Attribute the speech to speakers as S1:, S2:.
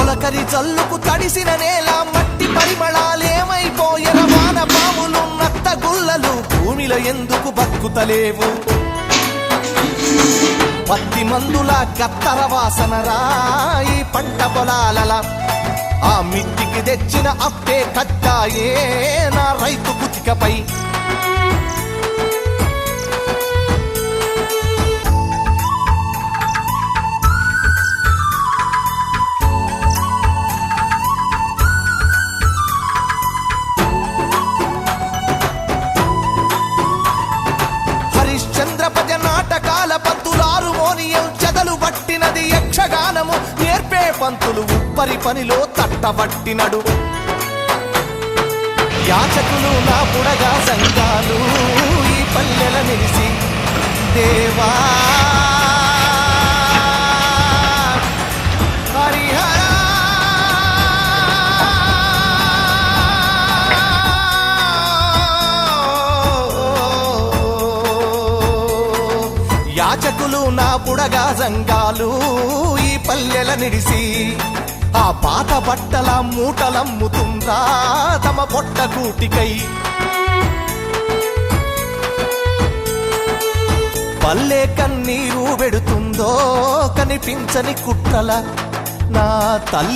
S1: తొలకరి జల్లుకు తడిసిన నేల మట్టి పరిమళాలేమైపోయెన వాన పాములు నత్త గుల్లలు భూమిలో ఎందుకు బతుకుతలేవు పత్తి మందుల కత్తర వాసన రాయి పంట పొలాలల ఆ మిట్టికి తెచ్చిన అప్పే కట్టాయే నా రైతు కుతికపై హరిశ్చంద్రపజ నాటకాల పంతులారు మోనియం చెదలు పట్టినది యక్షగానము నేర్పే పంతులు ఉప్పరి పనిలో తట్టబట్టినడు యాచకులు నా పుడగా సంఘాలు ఈ పల్లెల నిలిసి దేవా హరిహర యాచకులు నా పుడగా సంఘాలు ఈ పల్లెల నిడిసి ఆ పాత బట్టల మూటలమ్ముతుందా తమ పొట్ట కూటికై పల్లె కన్నీరు పెడుతుందో కనిపించని కుట్రల నా తల్లి